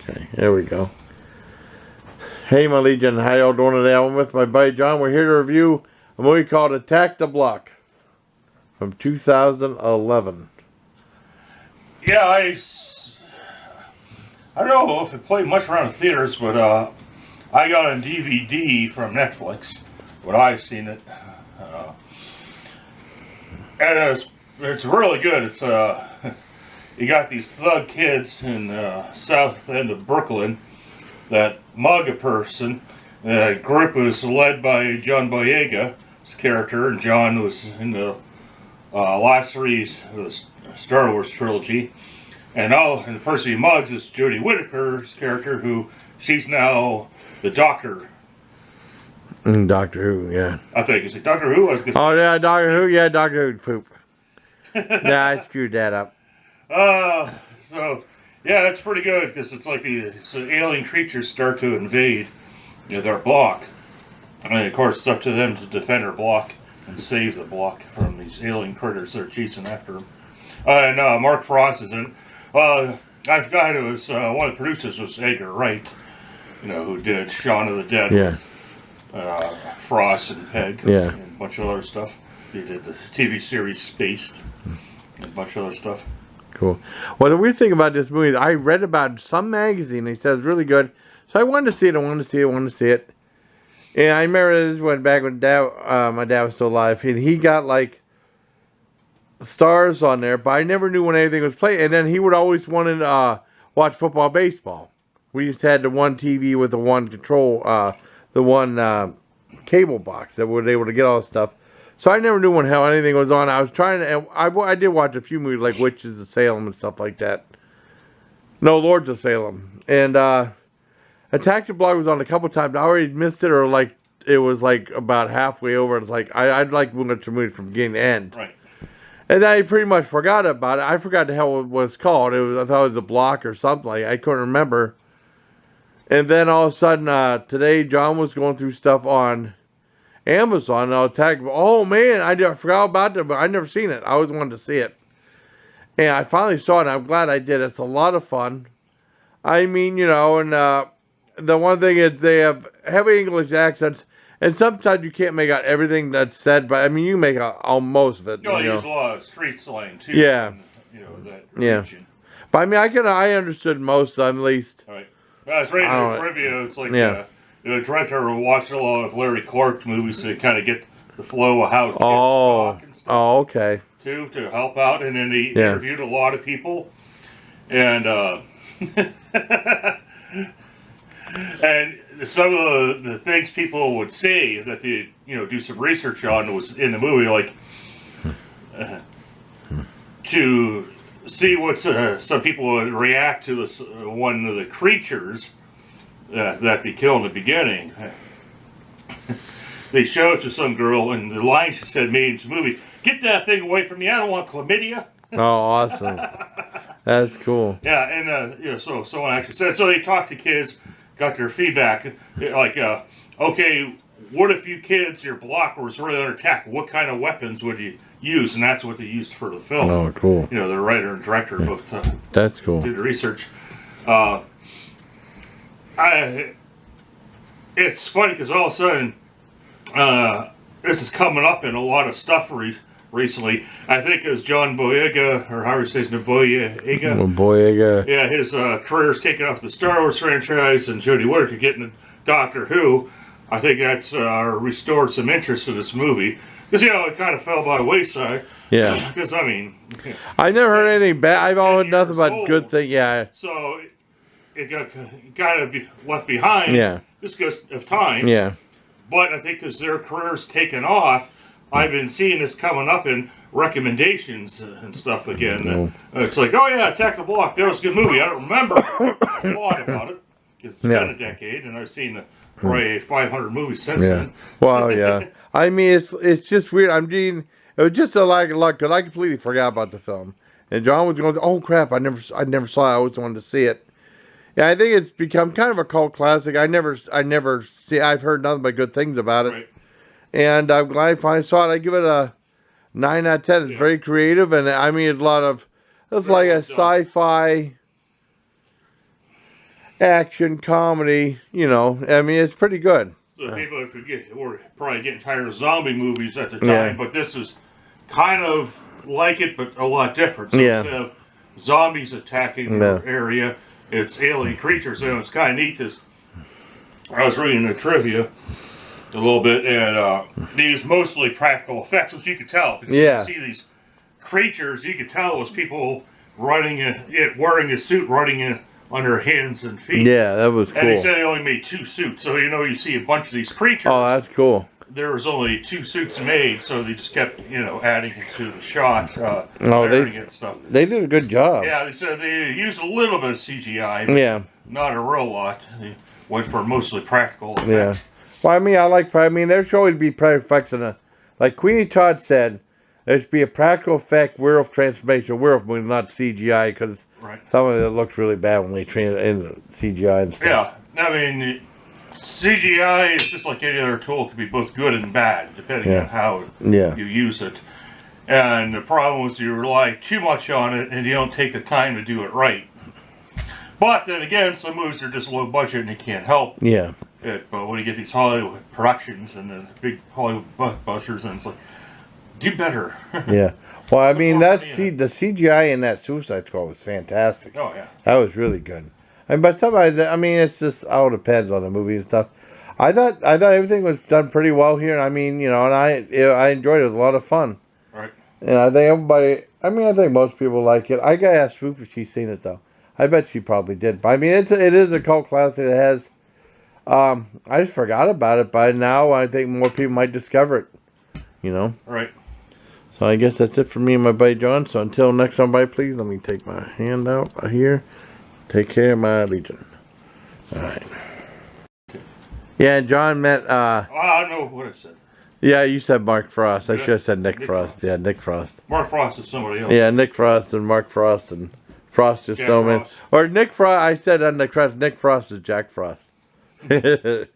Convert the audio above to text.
Okay, there we go. Hey, my Legion, how y'all doing today? I'm with my buddy John. We're here to review a movie called Attack the Block from 2011. Yeah, I don't know if it played much around in theaters, but I got on DVD from Netflix when I've seen it, and it's really good. It's you got these thug kids in south end of Brooklyn that mug a person. The group was led by John Boyega's character, and John was in the last three of the Star Wars trilogy. And the person he mugs is Jodie Whittaker's character, who she's now the Doctor. Doctor Who, yeah. I think is it Doctor Who? Oh yeah, Doctor Who, yeah, Doctor Who poop. Yeah, I screwed that up. So yeah, that's pretty good because it's like the alien creatures start to invade their block, and of course it's up to them to defend their block and save the block from these alien critters that are chasing after them. And Mark Frost is in. I forgot it was one of the producers was Edgar Wright, who did Shaun of the Dead with Frost and Peg and a bunch of other stuff. He did the TV series Spaced and a bunch of other stuff. Cool. Well, the weird thing about this movie is I read about some magazine. They said it's really good, so I wanted to see it. I wanted to see it. And I remember this went back when my dad was still alive, and he got like stars on there, but I never knew when anything was played. And then he would always want to watch football, baseball. We used to have the one TV with the one control, the one cable box that was able to get all the stuff. So I never knew when hell anything was on. I was trying to, and I did watch a few movies like Witches of Salem and stuff like that. No, Lords of Salem. And Attack the Block was on a couple times. I already missed it, or like it was like about halfway over. It's like I'd like watch a movie from beginning to end. Right. And then I pretty much forgot about it. I forgot the hell it was called. I thought it was a block or something. I couldn't remember. And then all of a sudden today, John was going through stuff on Amazon, and I'll tag. Oh man, I forgot about it, but I never seen it. I always wanted to see it, and I finally saw it. And I'm glad I did. It's a lot of fun. I mean, and the one thing is they have heavy English accents, and sometimes you can't make out everything that's said. But I mean, you make out most of it. They use a lot of street slang too. Yeah. That region. But I mean, I understood most of them, at least. All right. I was reading the trivia. It's like. The director will watch a lot of Larry Clark movies to kind of get the flow of how kids talk and stuff. Oh, okay. Too, to help out, and then he interviewed a lot of people, and and some of the things people would say that they do some research on was in the movie, like to see what some people would react to one of the creatures that they kill in the beginning. They show it to some girl, and the line she said made into the movie, "Get that thing away from me, I don't want chlamydia." Oh, awesome. That's cool. Yeah, and so someone actually said, so they talked to kids, got their feedback, like, okay, what if you kids, your block was really under attack, what kind of weapons would you use? And that's what they used for the film. Oh, cool. The writer and director both that's cool. did the research. It's funny because all of a sudden, this is coming up in a lot of stuff recently. I think it was John Boyega, or however he says it, Boyega. Boyega. Yeah, his career's taken up the Star Wars franchise, and Jodie Whittaker getting the Doctor Who. I think that's restored some interest in this movie. Because, it kind of fell by the wayside. Yeah. Because, I mean... I never heard anything bad. I've all heard nothing but good things. Yeah. So... It got kind of left behind just because of time. Yeah. But I think as their career's taken off, I've been seeing this coming up in recommendations and stuff again. It's like, oh yeah, Attack the Block. That was a good movie. I don't remember a lot about it because it's been a decade, and I've seen probably 500 movies since then. Well, yeah. I mean, it's just weird. It was just a lack of luck because I completely forgot about the film, and John was going, "Oh crap! I never saw it. I always wanted to see it." Yeah, I think it's become kind of a cult classic. I've heard nothing but good things about it. Right. And I'm glad I finally saw it. I give it a 9 out of 10. It's very creative, and I mean, it's like a sci-fi. action, comedy, you know. I mean, it's pretty good. So people were probably getting tired of zombie movies at the time, Yeah. but this is kind of like it, but a lot different. So Yeah. instead of zombies attacking the area, it's alien creatures. And it's kind of neat. This I was reading the trivia a little bit, and they use mostly practical effects, which you could tell. Because you see these creatures, you could tell it was people wearing a suit, running it on their hands and feet. Yeah, that was cool. And he said they only made 2 suits, so you know you see a bunch of these creatures. Oh, that's cool. There was only 2 suits made, so they just kept, you know, adding it to the shot, and stuff. They did a good job. Yeah, they said they used a little bit of CGI, but not a real lot. They went for mostly practical effects. Yeah. Well, I mean, there should always be practical effects in like Queenie Todd said, there should be a practical effect werewolf transformation werewolf movie, not CGI, because some of it looks really bad when they train in CGI and stuff. Yeah, I mean, CGI is just like any other tool. It can be both good and bad, depending on how you use it. And the problem is you rely too much on it, and you don't take the time to do it right. But then again, some movies are just low budget, and they can't help it. But when you get these Hollywood productions and the big Hollywood blockbusters, and it's like, do better. Yeah. Well, I mean, the CGI in that Suicide Squad was fantastic. Oh, yeah. That was really good. But sometimes, I mean, it's just all depends on the movie and stuff. I thought everything was done pretty well here. I mean, you know, and I enjoyed it. It was a lot of fun. Right. And I think everybody, I think most people like it. I got to ask Ruth if she's seen it, though. I bet she probably did. But I mean, it is a cult classic. It has, I just forgot about it. By now, I think more people might discover it. You know? Right. So I guess that's it for me and my buddy John. So until next time, buddy, please let me take my hand out here. Take care of my legion. All right. Yeah, John met. I don't know what I said. Yeah, you said Mark Frost. I should have said Nick Frost. Yeah, Nick Frost. Mark Frost is somebody else. Yeah, Nick Frost and Mark Frost and Frost is Snowman. Or Nick Frost. I said Nick Frost. Nick Frost is Jack Frost. Okay.